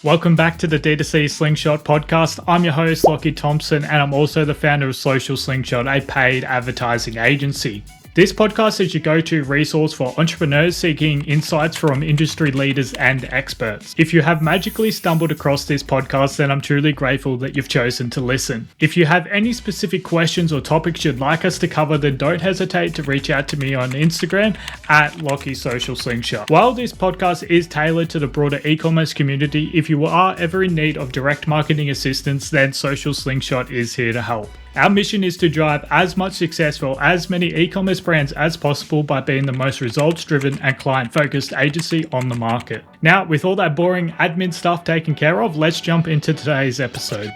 Welcome back to the DTC Slingshot Podcast. I'm your host, Lockie Thompson, and I'm also the founder of Social Slingshot, a paid advertising agency. This podcast is your go-to resource for entrepreneurs seeking insights from industry leaders and experts. If you have magically stumbled across this podcast, then I'm truly grateful that you've chosen to listen. If you have any specific questions or topics you'd like us to cover, then don't hesitate to reach out to me on Instagram at Lockie Social Slingshot. While this podcast is tailored to the broader e-commerce community, if you are ever in need of direct marketing assistance, then Social Slingshot is here to help. Our mission is to drive as much success for as many e-commerce brands as possible by being the most results-driven and client-focused agency on the market. Now, with all that boring admin stuff taken care of, let's jump into today's episode.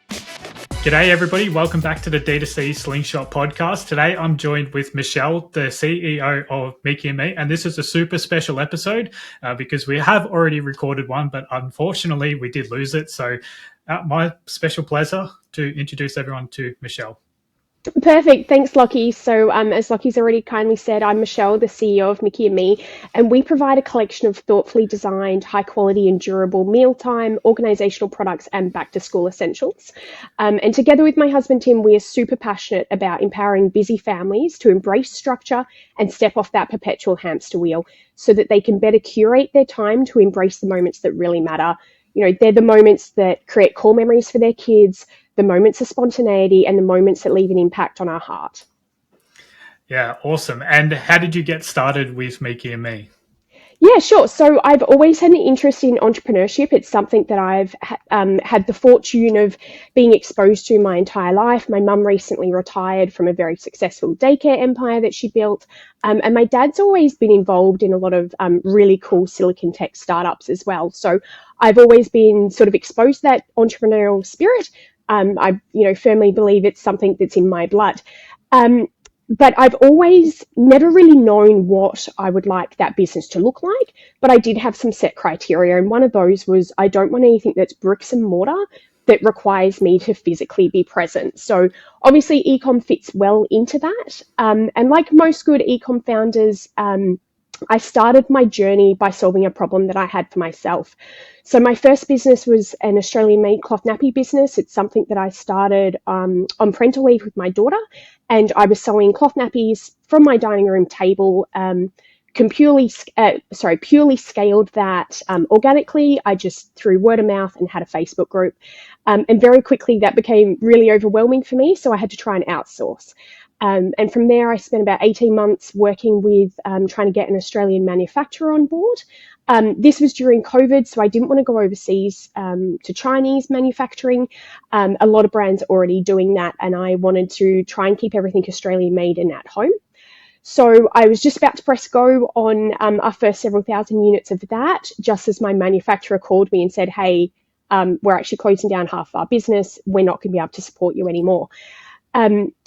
G'day everybody, welcome back to the DTC Slingshot Podcast. Today I'm joined with Michelle, the CEO of Mikki Me, and this is a super special episode because we have already recorded one, but unfortunately we did lose it. So my special pleasure to introduce everyone to Michelle. Perfect. Thanks, Lockie. So as Lockie's already kindly said, I'm Michelle, the CEO of Mikki Me, and we provide a collection of thoughtfully designed, high quality and durable mealtime, organisational products and back to school essentials. And together with my husband, Tim, we are super passionate about empowering busy families to embrace structure and step off that perpetual hamster wheel so that they can better curate their time to embrace the moments that really matter. You know, they're the moments that create core memories for their kids, the moments of spontaneity, and the moments that leave an impact on our heart. Yeah, awesome. And how did you get started with Mikki Me? Yeah, sure. So I've always had an interest in entrepreneurship. It's something that I've had the fortune of being exposed to my entire life. My mum recently retired from a very successful daycare empire that she built. And my dad's always been involved in a lot of really cool silicon tech startups as well. So I've always been sort of exposed to that entrepreneurial spirit. I firmly believe it's something that's in my blood. But I've always never really known what I would like that business to look like, but I did have some set criteria. And one of those was I don't want anything that's bricks and mortar that requires me to physically be present. So obviously e-com fits well into that. And like most good e-com founders, I started my journey by solving a problem that I had for myself. So my first business was an Australian-made cloth nappy business. It's something that I started on parental leave with my daughter, and I was sewing cloth nappies from my dining room table. Purely scaled that organically. I just through word of mouth and had a Facebook group, and very quickly that became really overwhelming for me. So I had to try and outsource. And from there, I spent about 18 months working with trying to get an Australian manufacturer on board. This was during COVID, so I didn't want to go overseas to Chinese manufacturing. A lot of brands are already doing that, and I wanted to try and keep everything Australian made and at home. So I was just about to press go on our first several thousand units of that, just as my manufacturer called me and said, hey, we're actually closing down half our business. We're not going to be able to support you anymore.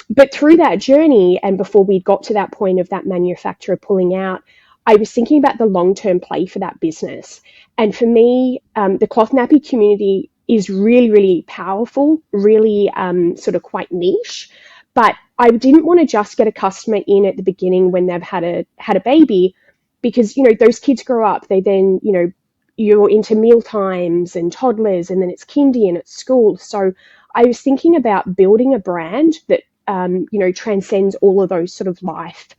But through that journey, and before we got to that point of that manufacturer pulling out, I was thinking about the long-term play for that business. And for me, the cloth nappy community is really, really powerful, really sort of quite niche. But I didn't want to just get a customer in at the beginning when they've had a baby, because, you know, those kids grow up, they then, you know, you're into meal times and toddlers, and then it's kindy and it's school. So I was thinking about building a brand that, transcends all of those sort of life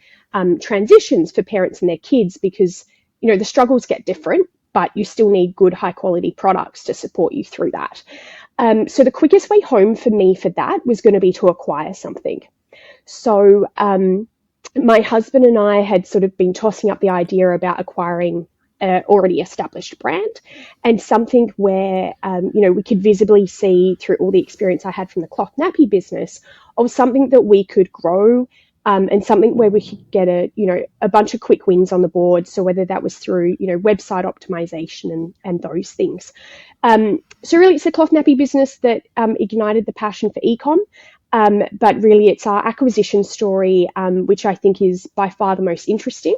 transitions for parents and their kids, because, you know, the struggles get different, but you still need good, high quality products to support you through that. So the quickest way home for me for that was going to be to acquire something. So my husband and I had sort of been tossing up the idea about acquiring already established brand, and something where we could visibly see through all the experience I had from the cloth nappy business of something that we could grow, and something where we could get a bunch of quick wins on the board. So whether that was through website optimization and those things. So really, it's a cloth nappy business that ignited the passion for e-com. But really, it's our acquisition story, which I think is by far the most interesting.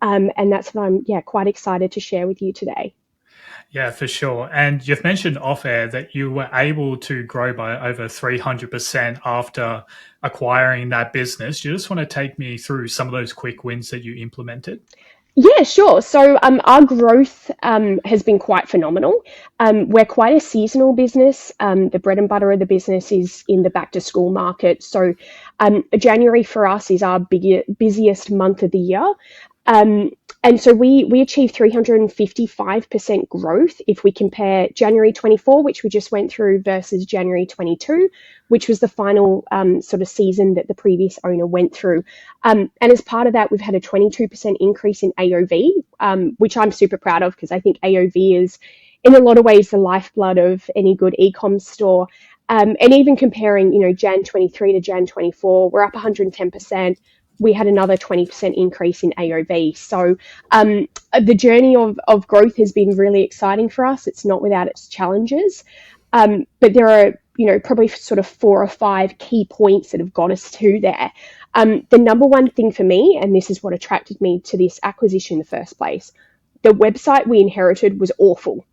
And that's what I'm quite excited to share with you today. Yeah, for sure. And you've mentioned off air that you were able to grow by over 300% after acquiring that business. Do you just want to take me through some of those quick wins that you implemented? Yeah, sure. So our growth has been quite phenomenal. We're quite a seasonal business. The bread and butter of the business is in the back to school market. So January for us is our busiest month of the year. Um, and so we achieved 355% growth if we compare January 24, which we just went through, versus January 22, which was the final sort of season that the previous owner went through. And as part of that, we've had a 22% increase in AOV, which I'm super proud of, because I think AOV is, in a lot of ways, the lifeblood of any good e-com store. And even comparing, Jan 23 to Jan 24, we're up 110%. We had another 20% increase in AOV. So the journey of growth has been really exciting for us. It's not without its challenges. But there are, probably sort of 4 or 5 key points that have got us to there. The number one thing for me, and this is what attracted me to this acquisition in the first place, the website we inherited was awful.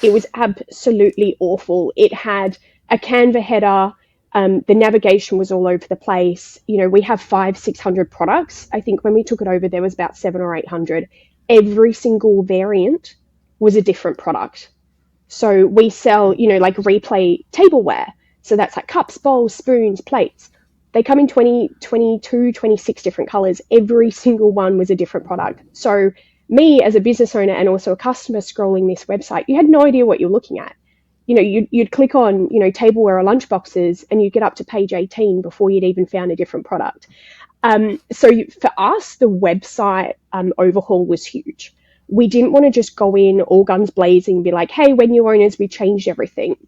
It was absolutely awful. It had a Canva header. The navigation was all over the place. We have 500-600 products. I think when we took it over, there was about 700 or 800. Every single variant was a different product. So we sell, like replay tableware. So that's like cups, bowls, spoons, plates. They come in 20, 22, 26 different colors. Every single one was a different product. So me as a business owner and also a customer scrolling this website, you had no idea what you're looking at. You'd click on, tableware or lunchboxes, and you'd get up to page 18 before you'd even found a different product. So for us, the website overhaul was huge. We didn't want to just go in all guns blazing and be like, hey, we're new owners, we changed everything.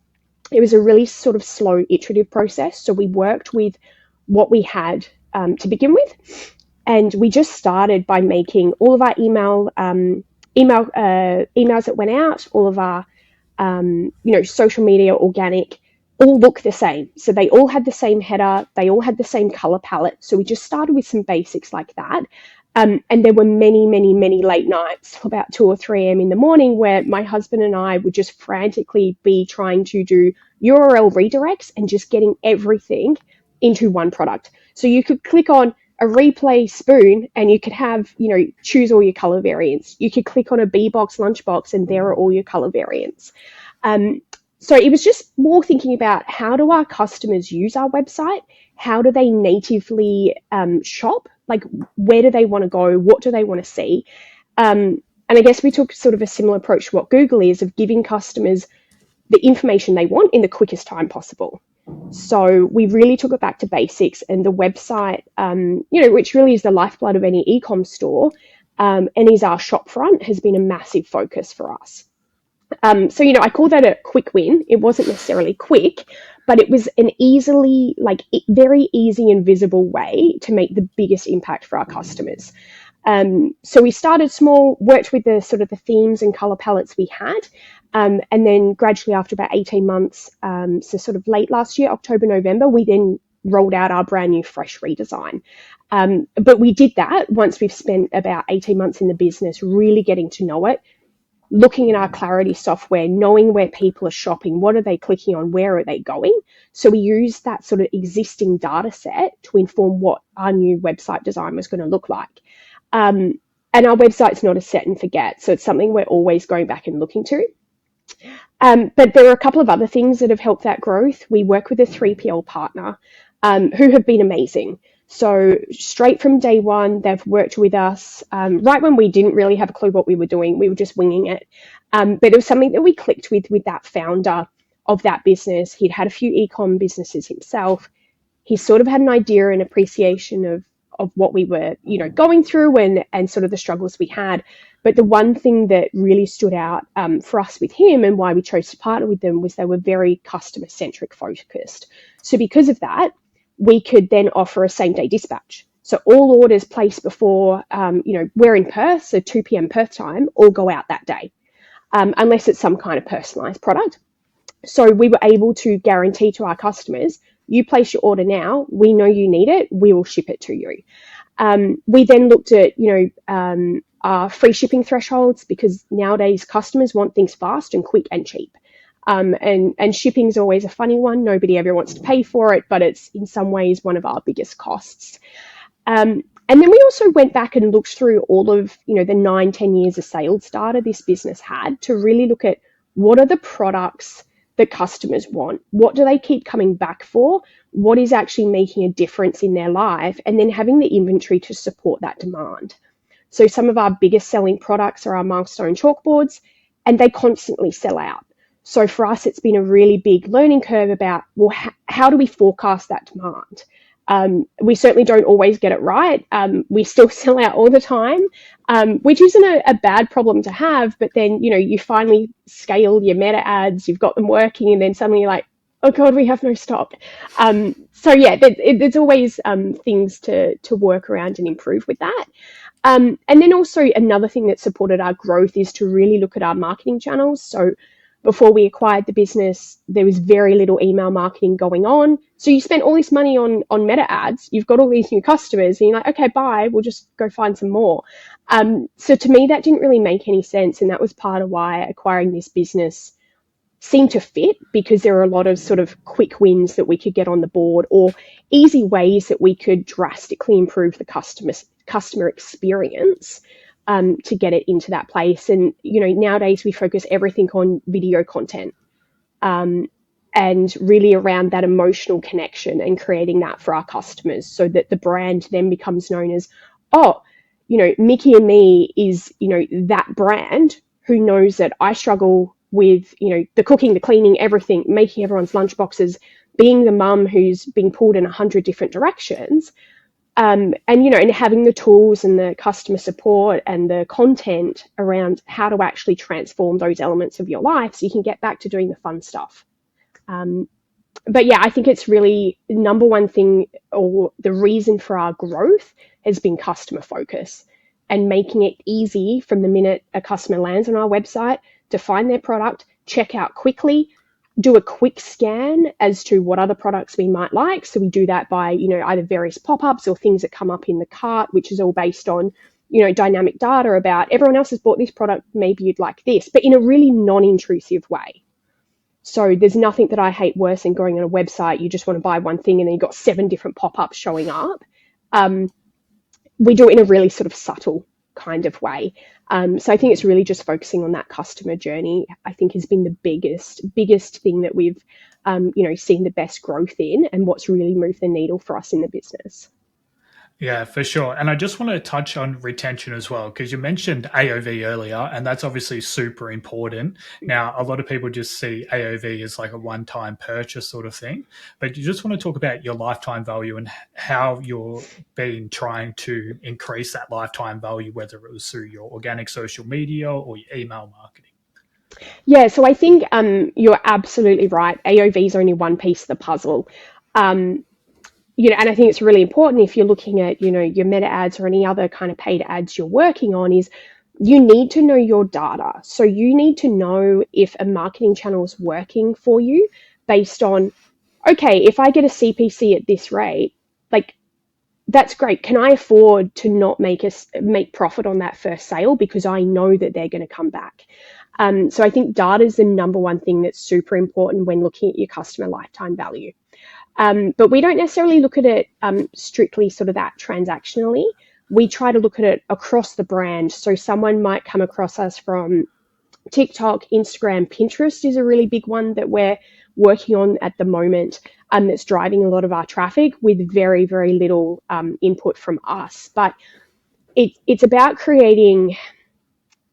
It was a really sort of slow, iterative process. So we worked with what we had to begin with. And we just started by making all of our emails that went out, all of our social media, organic, all look the same. So they all had the same header, they all had the same color palette. So we just started with some basics like that. And there were many, many, many late nights, about 2 or 3 a.m. in the morning, where my husband and I would just frantically be trying to do URL redirects and just getting everything into one product. So you could click on a replay spoon and you could have, choose all your color variants. You could click on a B-box lunchbox and there are all your color variants. So it was just more thinking about, how do our customers use our website? How do they natively shop? Like, where do they want to go? What do they want to see? And I guess we took sort of a similar approach to what Google is, of giving customers the information they want in the quickest time possible. So we really took it back to basics, and the website, which really is the lifeblood of any e-com store, and is our shop front, has been a massive focus for us. So I call that a quick win. It wasn't necessarily quick, but it was an very easy and visible way to make the biggest impact for our customers. So we started small, worked with the sort of the themes and color palettes we had, and then gradually, after about 18 months, so sort of late last year, October, November, we then rolled out our brand new fresh redesign. But we did that once we've spent about 18 months in the business, really getting to know it, looking at our clarity software, knowing where people are shopping, what are they clicking on, where are they going. So we used that sort of existing data set to inform what our new website design was going to look like. And our website's not a set and forget, so it's something we're always going back and looking to. But there are a couple of other things that have helped that growth. We work with a 3PL partner who have been amazing. So straight from day one, they've worked with us right when we didn't really have a clue what we were doing. We were just winging it. But it was something that we clicked with that founder of that business. He'd had a few e-com businesses himself. He sort of had an idea and appreciation of what we were, going through and sort of the struggles we had. But the one thing that really stood out for us with him, and why we chose to partner with them, was they were very customer-centric focused. So because of that, we could then offer a same-day dispatch. So all orders placed before, we're in Perth, so 2 p.m. Perth time, all go out that day, unless it's some kind of personalised product. So we were able to guarantee to our customers, you place your order now, we know you need it, we will ship it to you. We then looked at, our free shipping thresholds, because nowadays customers want things fast and quick and cheap. And shipping is always a funny one. Nobody ever wants to pay for it, but it's in some ways one of our biggest costs. And And then we also went back and looked through all of, the 9-10 years of sales data this business had to really look at what are the products that customers want? What do they keep coming back for? What is actually making a difference in their life? And then having the inventory to support that demand. So some of our biggest selling products are our milestone chalkboards, and they constantly sell out. So for us, it's been a really big learning curve about, well, how do we forecast that demand? We certainly don't always get it right. We still sell out all the time, which isn't a bad problem to have. But then, you finally scale your meta ads, you've got them working, and then suddenly you're like, oh God, we have no stock. So yeah, there's always things to work around and improve with that. And then also another thing that supported our growth is to really look at our marketing channels. So before we acquired the business, there was very little email marketing going on. So you spent all this money on meta ads, you've got all these new customers, and you're like, okay, bye, we'll just go find some more. So to me, that didn't really make any sense. And that was part of why acquiring this business seemed to fit, because there are a lot of sort of quick wins that we could get on the board, or easy ways that we could drastically improve the customer experience to get it into that place. And, nowadays we focus everything on video content and really around that emotional connection and creating that for our customers, so that the brand then becomes known as, Mikki Me is, that brand who knows that I struggle with, the cooking, the cleaning, everything, making everyone's lunchboxes, being the mum who's being pulled in 100 different directions. And having the tools and the customer support and the content around how to actually transform those elements of your life so you can get back to doing the fun stuff. But yeah, I think it's really number one thing, or the reason for our growth has been customer focus and making it easy from the minute a customer lands on our website to find their product, check out quickly, do a quick scan as to what other products we might like. So we do that by, either various pop-ups or things that come up in the cart, which is all based on, dynamic data about everyone else has bought this product, maybe you'd like this, but in a really non-intrusive way. So there's nothing that I hate worse than going on a website, you just want to buy one thing and then you've got 7 different pop-ups showing up. We do it in a really sort of subtle kind of way. So I think it's really just focusing on that customer journey, I think, has been the biggest thing that we've, seen the best growth in, and what's really moved the needle for us in the business. Yeah, for sure. And I just want to touch on retention as well, because you mentioned AOV earlier, and that's obviously super important. Now, a lot of people just see AOV as like a one-time purchase sort of thing, but you just want to talk about your lifetime value and how you're been trying to increase that lifetime value, whether it was through your organic social media or your email marketing. Yeah, so I think you're absolutely right. AOV is only one piece of the puzzle. And I think it's really important if you're looking at, your meta ads or any other kind of paid ads you're working on, is you need to know your data. So you need to know if a marketing channel is working for you based on, okay, if I get a CPC at this rate, like, that's great. Can I afford to not make profit on that first sale because I know that they're going to come back? So I think data is the number one thing that's super important when looking at your customer lifetime value. But we don't necessarily look at it strictly sort of that transactionally. We try to look at it across the brand. So someone might come across us from TikTok, Instagram, Pinterest is a really big one that we're working on at the moment, that's driving a lot of our traffic with very, very little input from us. But it's about creating,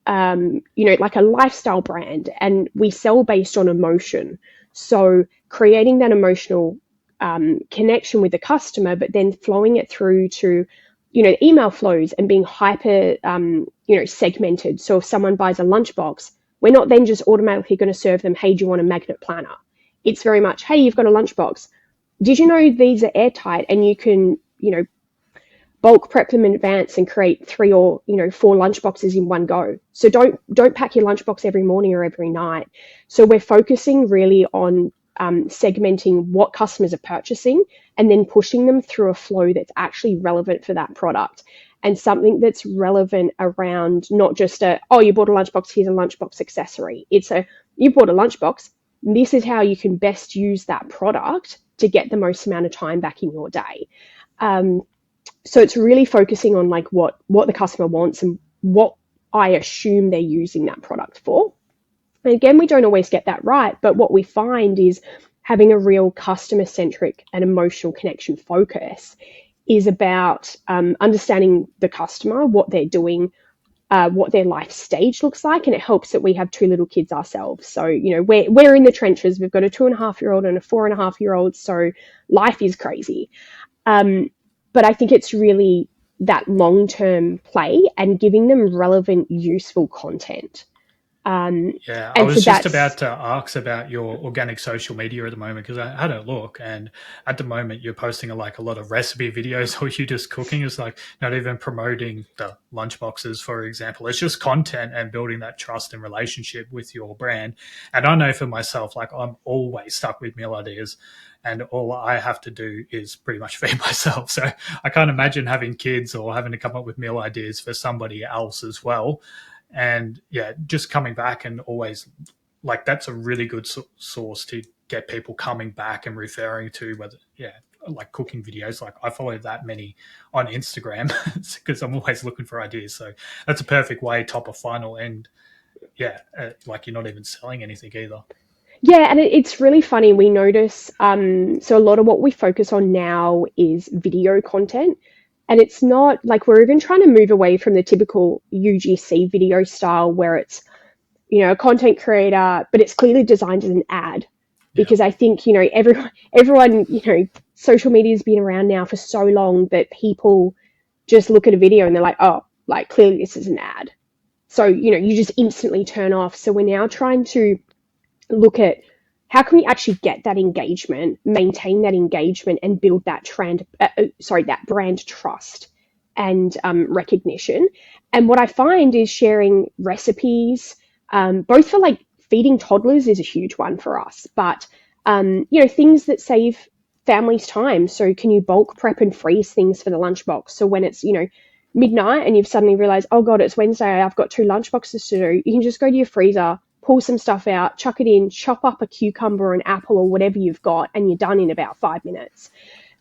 like a lifestyle brand, and we sell based on emotion. So creating that emotional connection with the customer, but then flowing it through to, email flows and being hyper, segmented. So if someone buys a lunchbox, we're not then just automatically going to serve them, hey, do you want a magnet planner? It's very much, hey, you've got a lunchbox. Did you know these are airtight and you can, bulk prep them in advance and create 3 or 4 lunchboxes in one go? So don't pack your lunchbox every morning or every night. So we're focusing really on segmenting what customers are purchasing and then pushing them through a flow that's actually relevant for that product, and something that's relevant around not just you bought a lunchbox, here's a lunchbox accessory. It's you bought a lunchbox, this is how you can best use that product to get the most amount of time back in your day. So it's really focusing on like what the customer wants and what I assume they're using that product for. And again, we don't always get that right, but what we find is having a real customer centric and emotional connection focus is about understanding the customer, what they're doing, what their life stage looks like, and it helps that we have two little kids ourselves. So, you know, we're in the trenches. We've got a 2.5-year-old and a 4.5-year-old, so life is crazy. But I think it's really that long-term play and giving them relevant, useful content. Yeah, I And so was just that's about to ask about your organic social media at the moment because I had a look, and at the moment you're posting like a lot of recipe videos, or you just cooking. It's like not even promoting the lunchboxes, for example. It's just content and building that trust and relationship with your brand. And I know for myself, like I'm always stuck with meal ideas, and all I have to do is pretty much feed myself. So I can't imagine having kids or having to come up with meal ideas for somebody else as well. And yeah, just coming back and always like that's a really good source to get people coming back and referring to whether like cooking videos. Like I follow that many on Instagram because I'm always looking for ideas. So that's a perfect way, top of funnel, and like you're not even selling anything either. Yeah, and it's really funny. We notice, so a lot of what we focus on now is video content. And it's not like we're even trying to move away from the typical UGC video style where it's, you know, a content creator, but it's clearly designed as an ad. Yeah. Because I think, you know, everyone, you know, social media has been around now for so long that people just look at a video and they're like, oh, like clearly this is an ad. So, you know, you just instantly turn off. So we're now trying to look at how can we actually get that engagement, maintain that engagement, and build that that brand trust and recognition. And what I find is sharing recipes, both for like feeding toddlers is a huge one for us, but you know, things that save families time. So can you bulk prep and freeze things for the lunchbox? So when it's, you know, midnight and you've suddenly realized, oh God, it's Wednesday, I've got 2 lunchboxes to do, you can just go to your freezer, pull some stuff out, chuck it in, chop up a cucumber or an apple or whatever you've got, and you're done in about 5 minutes.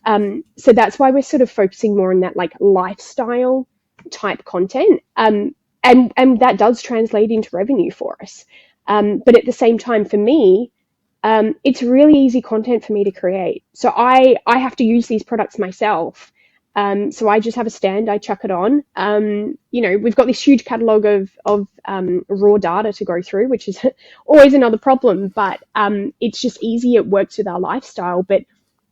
So that's why we're sort of focusing more on that like lifestyle type content. And that does translate into revenue for us. But at the same time, for me, it's really easy content for me to create. So I have to use these products myself. So I just have a stand, I chuck it on. You know, we've got this huge catalog of raw data to go through, which is always another problem, but it's just easy. It works with our lifestyle, but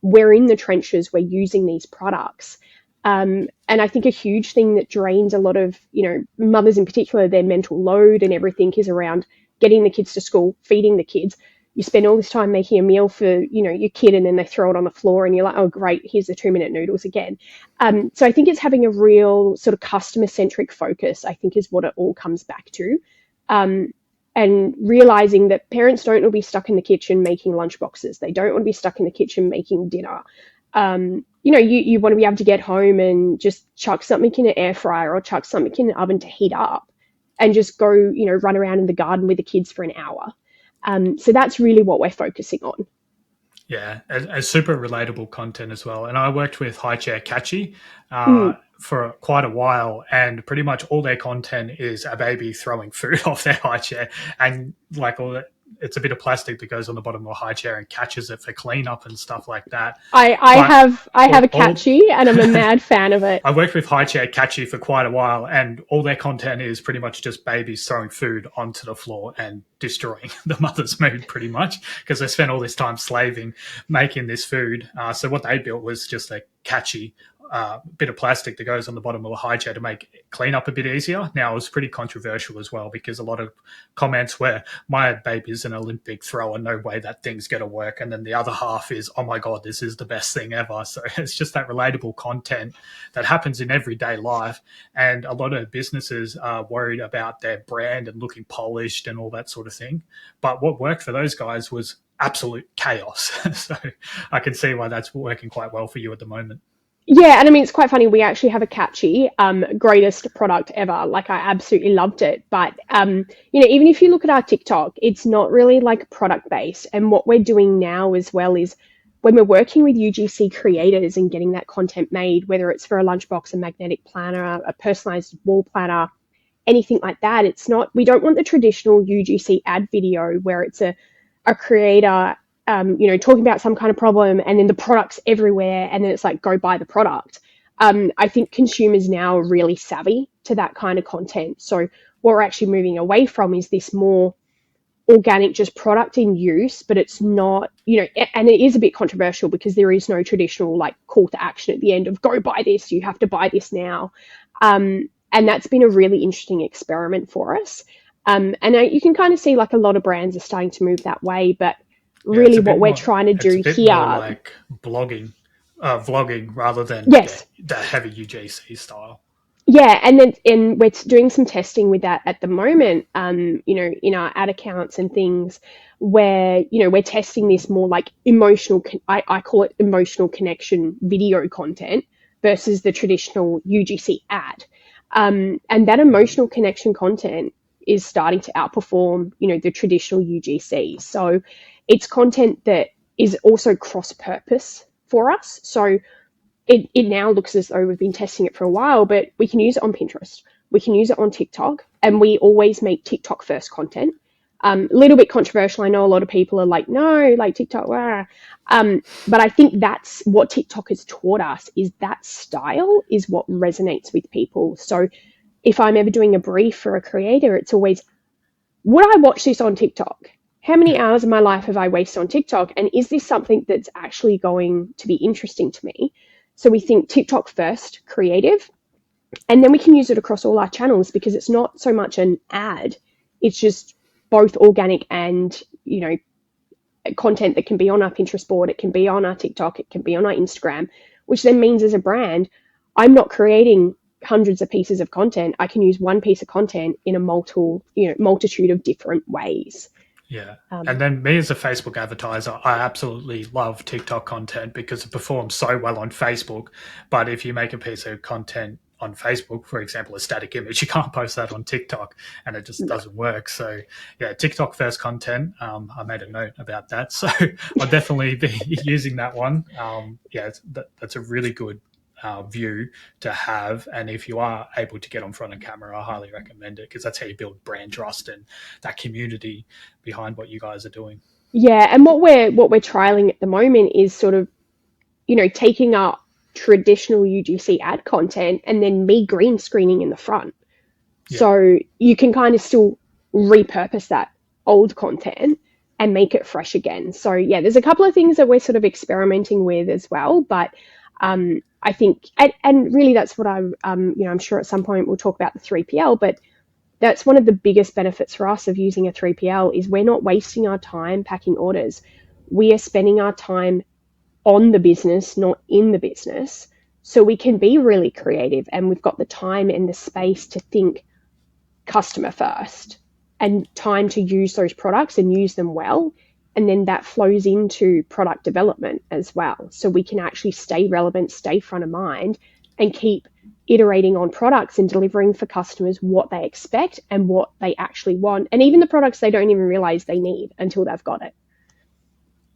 we're in the trenches, we're using these products. And I think a huge thing that drains a lot of, you know, mothers in particular, their mental load and everything is around getting the kids to school, feeding the kids. You spend all this time making a meal for, you know, your kid, and then they throw it on the floor and you're like, oh, great, here's the 2-minute noodles again. So I think it's having a real sort of customer centric focus, I think, is what it all comes back to. And realizing that parents don't want to be stuck in the kitchen making lunchboxes. They don't want to be stuck in the kitchen making dinner. You know, you want to be able to get home and just chuck something in an air fryer or chuck something in an oven to heat up and just go, you know, run around in the garden with the kids for an hour. So that's really what we're focusing on. Yeah, a super relatable content as well. And I worked with High Chair Catchy for quite a while, and pretty much all their content is a baby throwing food off their high chair, and like all that. It's a bit of plastic that goes on the bottom of a high chair and catches it for cleanup and stuff like that. I have a Catchy, and I'm a mad fan of it. I worked with High Chair Catchy for quite a while, and all their content is pretty much just babies throwing food onto the floor and destroying the mother's mood pretty much because they spent all this time slaving making this food. So what they built was just a Catchy bit of plastic that goes on the bottom of a high chair to make cleanup a bit easier. Now, it was pretty controversial as well because a lot of comments were, my baby's an Olympic thrower, no way that thing's going to work. And then the other half is, oh my God, this is the best thing ever. So it's just that relatable content that happens in everyday life. And a lot of businesses are worried about their brand and looking polished and all that sort of thing. But what worked for those guys was absolute chaos. So I can see why that's working quite well for you at the moment. Yeah, and I mean, it's quite funny. We actually have a Catchy, greatest product ever. Like, I absolutely loved it. But, you know, even if you look at our TikTok, it's not really like product based. And what we're doing now as well is when we're working with UGC creators and getting that content made, whether it's for a lunchbox, a magnetic planner, a personalized wall planner, anything like that, we don't want the traditional UGC ad video where it's a creator, talking about some kind of problem and then the product's everywhere and then it's like, go buy the product. I think consumers now are really savvy to that kind of content. So what we're actually moving away from is this more organic, just product in use, but it's not, and it is a bit controversial because there is no traditional like call to action at the end of go buy this, you have to buy this now. And that's been a really interesting experiment for us. And you can kind of see like a lot of brands are starting to move that way, but really what we're trying to do here, more like vlogging rather than yes, the heavy UGC style. Yeah, and we're doing some testing with that at the moment, in our ad accounts and things where, we're testing this more like emotional, I call it emotional connection video content versus the traditional UGC ad. And that emotional connection content is starting to outperform, the traditional UGC. So it's content that is also cross-purpose for us. So it now looks as though we've been testing it for a while, but we can use it on Pinterest, we can use it on TikTok, and we always make TikTok first content. A little bit controversial. I know a lot of people are like, no, like TikTok, but I think that's what TikTok has taught us, is that style is what resonates with people. So if I'm ever doing a brief for a creator, it's always, would I watch this on TikTok? How many hours of my life have I wasted on TikTok? And is this something that's actually going to be interesting to me? So we think TikTok first, creative, and then we can use it across all our channels because it's not so much an ad. It's just both organic and, content that can be on our Pinterest board. It can be on our TikTok. It can be on our Instagram, which then means as a brand, I'm not creating hundreds of pieces of content. I can use one piece of content in a multitude of different ways. Yeah. And then me as a Facebook advertiser, I absolutely love TikTok content because it performs so well on Facebook. But if you make a piece of content on Facebook, for example, a static image, you can't post that on TikTok and it just doesn't work. So yeah, TikTok first content. I made a note about that. So I'll definitely be using that one. That's a really good view to have, and if you are able to get on front of camera, I highly recommend it because that's how you build brand trust and that community behind what you guys are doing. Yeah, and what we're trialing at the moment is sort of, taking up traditional UGC ad content and then me green screening in the front. Yeah. So you can kind of still repurpose that old content and make it fresh again. So yeah, there's a couple of things that we're sort of experimenting with as well, but I think, and really that's what I'm sure at some point we'll talk about the 3PL, but that's one of the biggest benefits for us of using a 3PL is we're not wasting our time packing orders. We are spending our time on the business, not in the business. So we can be really creative and we've got the time and the space to think customer first and time to use those products and use them well. And then that flows into product development as well. So we can actually stay relevant, stay front of mind, and keep iterating on products and delivering for customers what they expect and what they actually want. And even the products they don't even realize they need until they've got it.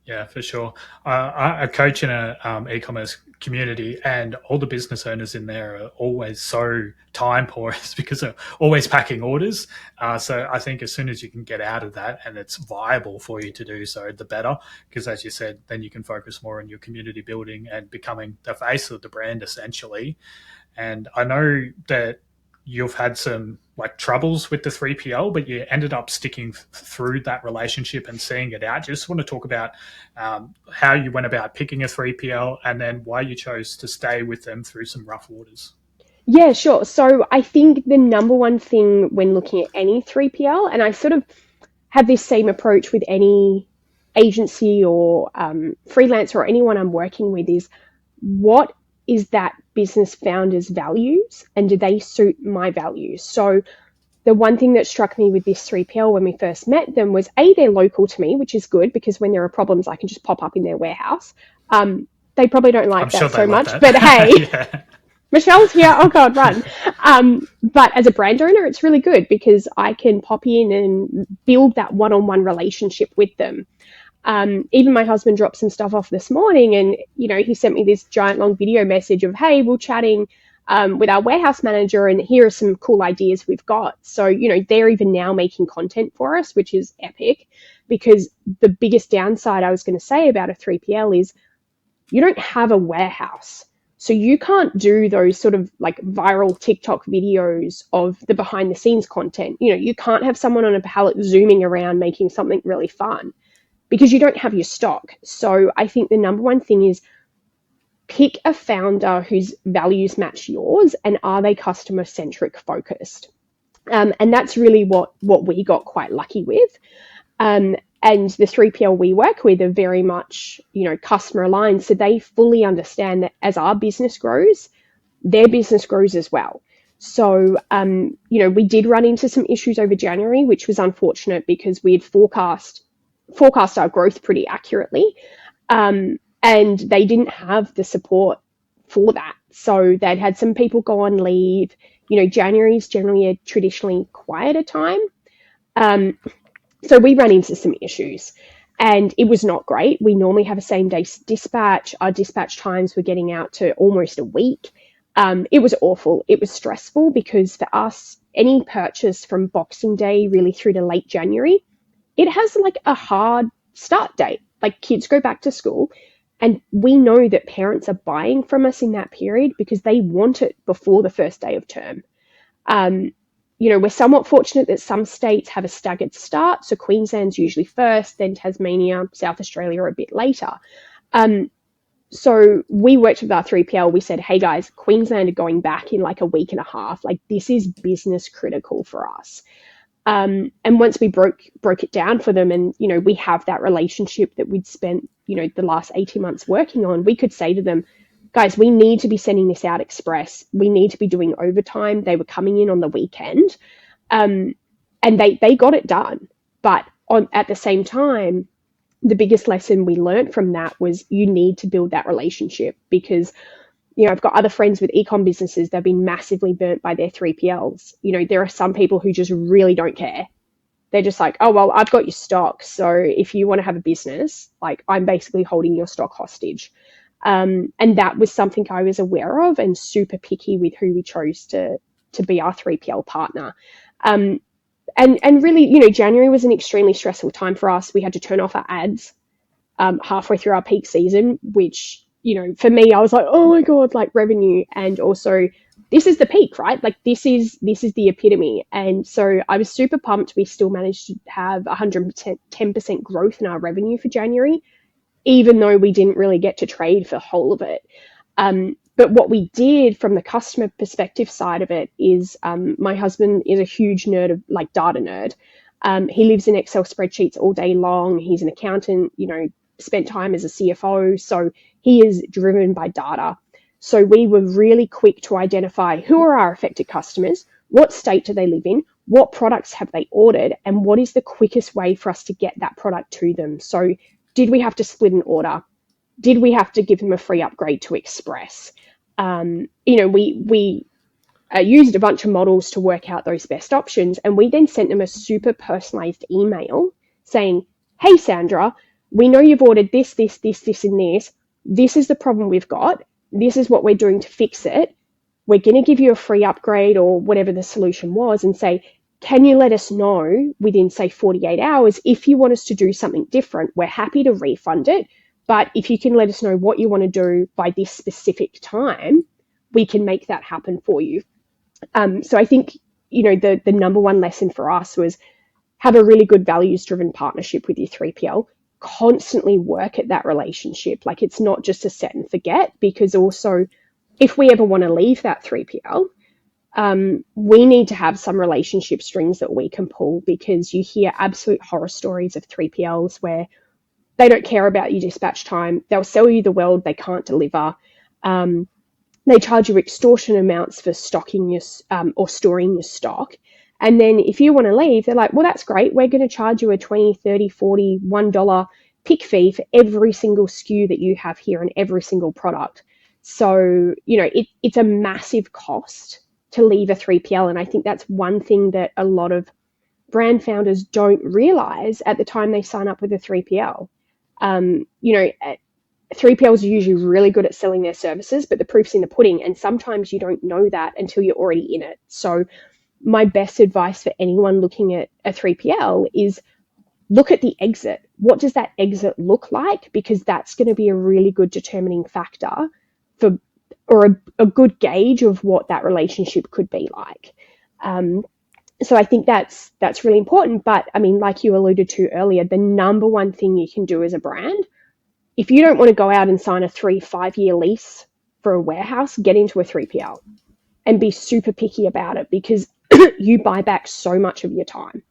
Yeah, for sure. I coach in a e-commerce community, and all the business owners in there are always so time poor because they're always packing orders. So I think as soon as you can get out of that and it's viable for you to do so, the better. Because as you said, then you can focus more on your community building and becoming the face of the brand essentially. And I know that you've had some troubles with the 3PL, but you ended up sticking through that relationship and seeing it out. Just want to talk about how you went about picking a 3PL and then why you chose to stay with them through some rough waters. Yeah, sure. So I think the number one thing when looking at any 3PL, and I sort of have this same approach with any agency or freelancer or anyone I'm working with, is what is that business founder's values and do they suit my values? So the one thing that struck me with this 3PL when we first met them was they're local to me, which is good because when there are problems, I can just pop up in their warehouse. They probably don't like that so much, but hey, yeah. Michelle's here. Oh God, run. But as a brand owner, it's really good because I can pop in and build that one-on-one relationship with them. Even my husband dropped some stuff off this morning, and he sent me this giant long video message of, hey, we're chatting with our warehouse manager, and here are some cool ideas we've got. So they're even now making content for us, which is epic, because the biggest downside I was going to say about a 3PL is you don't have a warehouse. So you can't do those sort of like viral TikTok videos of the behind the scenes content. You can't have someone on a pallet zooming around making something really fun, because you don't have your stock. So I think the number one thing is pick a founder whose values match yours, and are they customer centric focused? And that's really what we got quite lucky with. And the 3PL we work with are very much, customer aligned. So they fully understand that as our business grows, their business grows as well. So, we did run into some issues over January, which was unfortunate because we had forecast our growth pretty accurately. And they didn't have the support for that. So they'd had some people go on leave. January is generally a traditionally quieter time. So we ran into some issues, and it was not great. We normally have a same day dispatch. Our dispatch times were getting out to almost a week. It was awful. It was stressful because for us, any purchase from Boxing Day really through to late January, it has like a hard start date. Like kids go back to school, and we know that parents are buying from us in that period because they want it before the first day of term. We're somewhat fortunate that some states have a staggered start. So Queensland's usually first, then Tasmania, South Australia a bit later. So we worked with our 3PL. We said, hey guys, Queensland are going back in like a week and a half. Like this is business critical for us. And once we broke it down for them, and, we have that relationship that we'd spent, the last 18 months working on, we could say to them, guys, we need to be sending this out express. We need to be doing overtime. They were coming in on the weekend, and they got it done. But at the same time, the biggest lesson we learned from that was you need to build that relationship, because I've got other friends with e-com businesses. They've been massively burnt by their 3PLs. There are some people who just really don't care. They're just like, oh, well, I've got your stock. So if you want to have a business, like I'm basically holding your stock hostage. And that was something I was aware of and super picky with who we chose to be our 3PL partner. And really, January was an extremely stressful time for us. We had to turn off our ads halfway through our peak season, which, for me, I was like, oh my God, like revenue. And also this is the peak, right? Like this is the epitome. And so I was super pumped. We still managed to have 110% growth in our revenue for January, even though we didn't really get to trade for the whole of it. But what we did from the customer perspective side of it is my husband is a huge nerd of like data nerd. He lives in Excel spreadsheets all day long. He's an accountant, spent time as a CFO. So he is driven by data. So we were really quick to identify who are our affected customers, what state do they live in, what products have they ordered, and what is the quickest way for us to get that product to them. So did we have to split an order? Did we have to give them a free upgrade to Express? We used a bunch of models to work out those best options, and we then sent them a super personalized email saying, hey, Sandra, we know you've ordered this, this, this, this, and this. This is the problem we've got. This is what we're doing to fix it. We're going to give you a free upgrade or whatever the solution was, and say, can you let us know within, say, 48 hours if you want us to do something different? We're happy to refund it. But if you can let us know what you want to do by this specific time, we can make that happen for you. So I think, the number one lesson for us was have a really good values-driven partnership with your 3PL. Constantly work at that relationship. Like it's not just a set and forget, because also if we ever want to leave that 3PL, we need to have some relationship strings that we can pull, because you hear absolute horror stories of 3PLs where they don't care about your dispatch time. They'll sell you the world. They can't deliver. They charge you extortionate amounts for stocking your or storing your stock. And then if you want to leave, they're like, well, that's great. We're going to charge you a $20, $30, $40, $1 pick fee for every single SKU that you have here and every single product. So, it's a massive cost to leave a 3PL. And I think that's one thing that a lot of brand founders don't realize at the time they sign up with a 3PL. 3PLs are usually really good at selling their services, but the proof's in the pudding. And sometimes you don't know that until you're already in it. So my best advice for anyone looking at a 3PL is look at the exit. What does that exit look like? Because that's going to be a really good determining factor for, or a good gauge of what that relationship could be like. So I think that's really important. But I mean, like you alluded to earlier, the number one thing you can do as a brand, if you don't want to go out and sign a 3-5 year lease for a warehouse, get into a 3PL and be super picky about it, because you buy back so much of your time.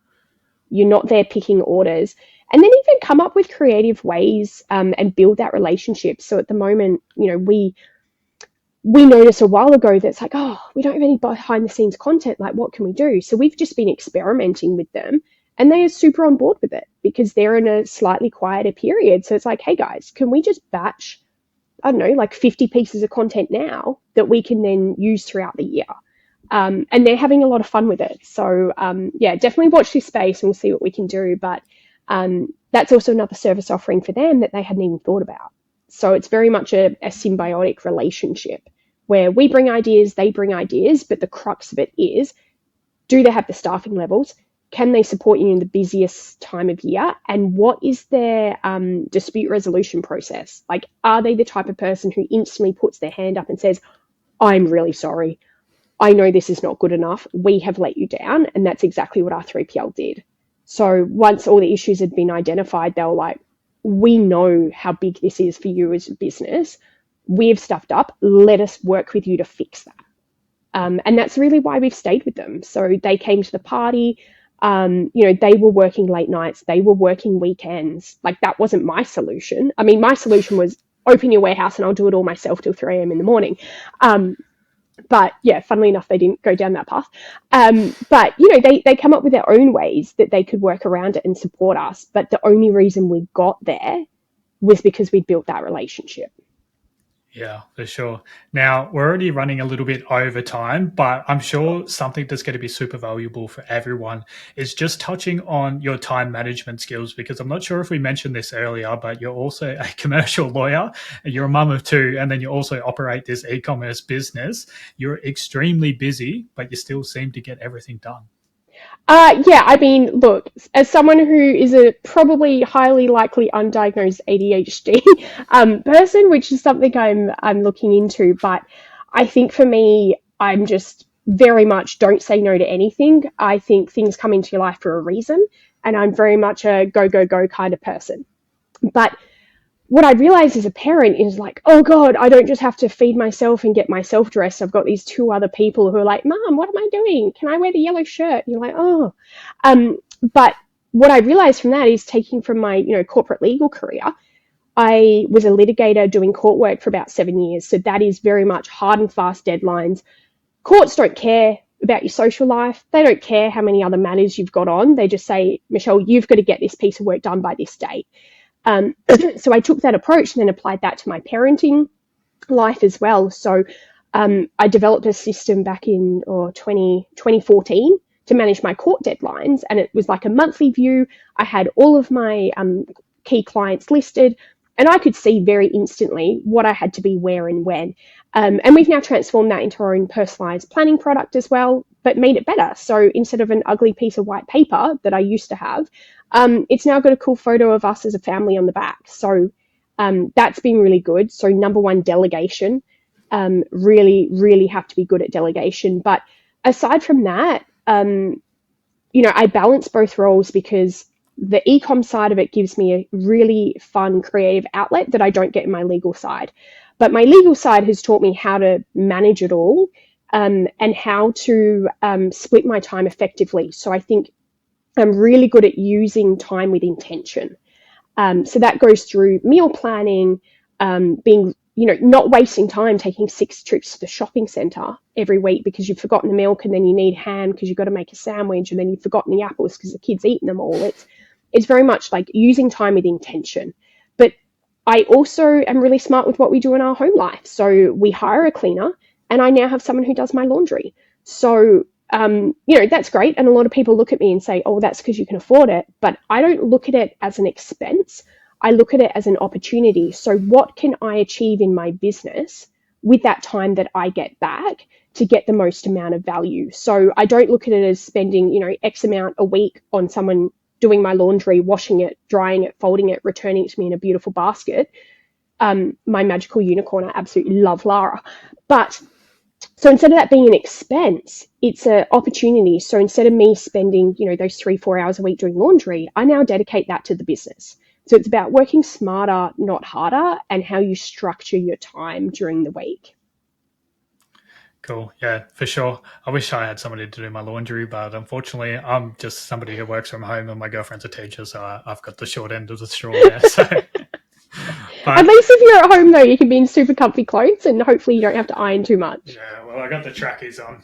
You're not there picking orders. And then even come up with creative ways and build that relationship. So at the moment, we noticed a while ago that's like, oh, we don't have any behind the scenes content. Like, what can we do? So we've just been experimenting with them, and they are super on board with it because they're in a slightly quieter period. So it's like, hey guys, can we just batch, I don't know, like 50 pieces of content now that we can then use throughout the year? And they're having a lot of fun with it. So definitely watch this space and we'll see what we can do. But that's also another service offering for them that they hadn't even thought about. So it's very much a symbiotic relationship where we bring ideas, they bring ideas, but the crux of it is, do they have the staffing levels? Can they support you in the busiest time of year? And what is their dispute resolution process? Like, are they the type of person who instantly puts their hand up and says, I'm really sorry, I know this is not good enough, we have let you down? And that's exactly what our 3PL did. So once all the issues had been identified, they were like, we know how big this is for you as a business. We've stuffed up. Let us work with you to fix that. And that's really why we've stayed with them. So they came to the party. They were working late nights. They were working weekends. Like, that wasn't my solution. I mean, my solution was open your warehouse and I'll do it all myself till 3 a.m. in the morning. But yeah, funnily enough, they didn't go down that path. But they come up with their own ways that they could work around it and support us. But the only reason we got there was because we'd built that relationship. Yeah, for sure. Now, we're already running a little bit over time, but I'm sure something that's going to be super valuable for everyone is just touching on your time management skills, because I'm not sure if we mentioned this earlier, but you're also a commercial lawyer, you're a mum of 2, and then you also operate this e-commerce business. You're extremely busy, but you still seem to get everything done. I mean, look, as someone who is a probably highly likely undiagnosed ADHD person, which is something I'm looking into, but I think for me, I'm just very much don't say no to anything. I think things come into your life for a reason, and I'm very much a go, go, go kind of person. But what I realized as a parent is like, oh God, I don't just have to feed myself and get myself dressed. I've got these 2 other people who are like, Mom, what am I doing? Can I wear the yellow shirt? And you're like, oh. But what I realized from that is, taking from my, corporate legal career, I was a litigator doing court work for about 7 years. So that is very much hard and fast deadlines. Courts don't care about your social life. They don't care how many other matters you've got on. They just say, Michelle, you've got to get this piece of work done by this date. So I took that approach and then applied that to my parenting life as well. So I developed a system back in 2014 to manage my court deadlines. And it was like a monthly view. I had all of my key clients listed, and I could see very instantly what I had to be where and when. And we've now transformed that into our own personalized planning product as well, but made it better. So instead of an ugly piece of white paper that I used to have, it's now got a cool photo of us as a family on the back. So that's been really good. So number one, delegation. Really, really have to be good at delegation. But aside from that, I balance both roles because the e-com side of it gives me a really fun, creative outlet that I don't get in my legal side. But my legal side has taught me how to manage it all and how to split my time effectively. So I think I'm really good at using time with intention. So that goes through meal planning, being, not wasting time taking 6 trips to the shopping centre every week because you've forgotten the milk and then you need ham because you've got to make a sandwich and then you've forgotten the apples because the kid's eaten them all. It's very much like using time with intention. But I also am really smart with what we do in our home life. So we hire a cleaner and I now have someone who does my laundry. So, that's great. And a lot of people look at me and say, oh, that's because you can afford it. But I don't look at it as an expense. I look at it as an opportunity. So what can I achieve in my business with that time that I get back to get the most amount of value? So I don't look at it as spending, X amount a week on someone doing my laundry, washing it, drying it, folding it, returning it to me in a beautiful basket. My magical unicorn, I absolutely love Lara. But so instead of that being an expense, it's an opportunity. So instead of me spending, those 3-4 hours a week doing laundry, I now dedicate that to the business. So it's about working smarter, not harder, and how you structure your time during the week. Cool. Yeah, for sure. I wish I had somebody to do my laundry, but unfortunately, I'm just somebody who works from home and my girlfriend's a teacher, so I've got the short end of the straw there. So. But, at least if you're at home, though, you can be in super comfy clothes and hopefully you don't have to iron too much. Yeah, well, I got the trackies on.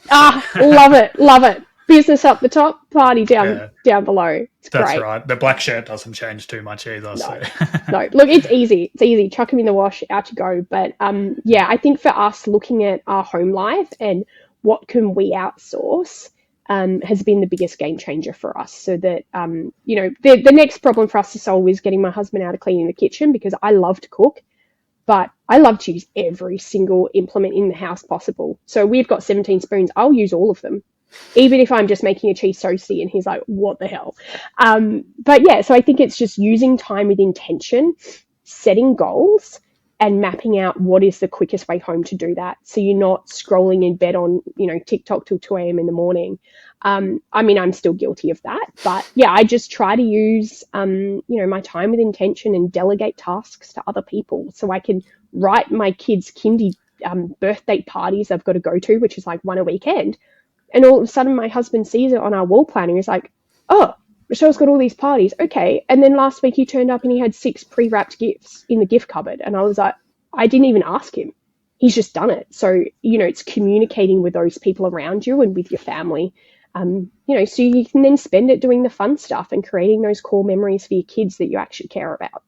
Love it. Love it. Business up the top, party down below. It's That's great. right. The black shirt doesn't change too much either. No, so. No. Look, it's easy. It's easy. Chuck them in the wash, out you go. But I think for us, looking at our home life and what can we outsource has been the biggest game changer for us. So that, the next problem for us to solve is getting my husband out of cleaning the kitchen, because I love to cook, but I love to use every single implement in the house possible. So we've got 17 spoons. I'll use all of them, even if I'm just making a cheese toastie and he's like, what the hell? So I think it's just using time with intention, setting goals, and mapping out what is the quickest way home to do that. So you're not scrolling in bed on, TikTok till 2 a.m. in the morning. I'm still guilty of that, but I just try to use, my time with intention and delegate tasks to other people so I can write my kids' kindy birthday parties I've got to go to, which is like one a weekend. And all of a sudden my husband sees it on our wall planning. He's like, oh, Michelle's got all these parties. Okay. And then last week he turned up and he had 6 pre-wrapped gifts in the gift cupboard. And I was like, I didn't even ask him. He's just done it. So, it's communicating with those people around you and with your family, so you can then spend it doing the fun stuff and creating those core memories for your kids that you actually care about.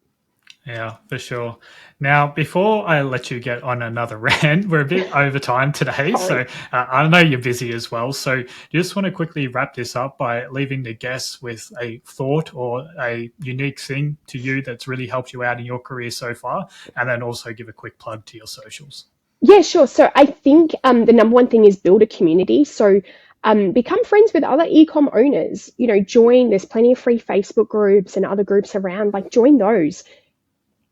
Yeah, for sure. Now, before I let you get on another rant, we're a bit over time today. So I know you're busy as well. So you just want to quickly wrap this up by leaving the guests with a thought or a unique thing to you that's really helped you out in your career so far. And then also give a quick plug to your socials. Yeah, sure. So I think the number one thing is build a community. So become friends with other e-com owners, join, there's plenty of free Facebook groups and other groups around, like join those.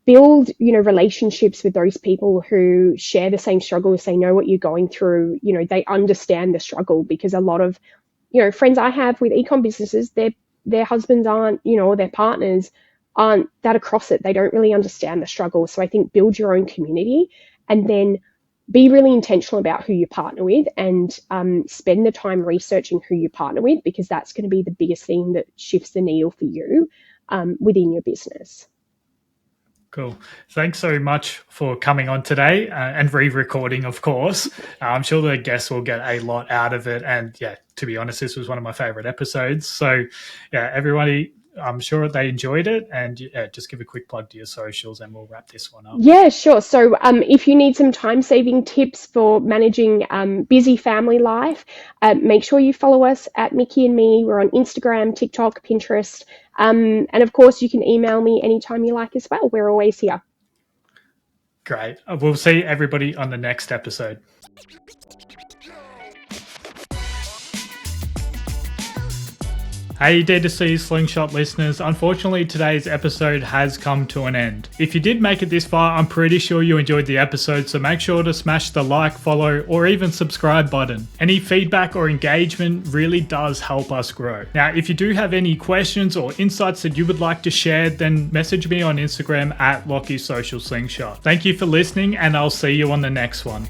Build, relationships with those people who share the same struggles. They know what you're going through. They understand the struggle, because a lot of, friends I have with e-com businesses, their husbands aren't, or their partners aren't that across it. They don't really understand the struggle. So I think build your own community and then be really intentional about who you partner with, and spend the time researching who you partner with, because that's going to be the biggest thing that shifts the needle for you within your business. Cool. Thanks so much for coming on today and re-recording, of course. I'm sure the guests will get a lot out of it. And to be honest, this was one of my favorite episodes. So everybody, I'm sure they enjoyed it. And just give a quick plug to your socials and we'll wrap this one up. Yeah, sure. So if you need some time-saving tips for managing busy family life, make sure you follow us at Mikki Me. We're on Instagram, TikTok, Pinterest. And of course, you can email me anytime you like as well. We're always here. Great. We'll see everybody on the next episode. Hey DTC Slingshot listeners, unfortunately today's episode has come to an end. If you did make it this far, I'm pretty sure you enjoyed the episode, so make sure to smash the like, follow, or even subscribe button. Any feedback or engagement really does help us grow. Now, if you do have any questions or insights that you would like to share, then message me on Instagram at LockieSocialSlingshot. Thank you for listening, and I'll see you on the next one.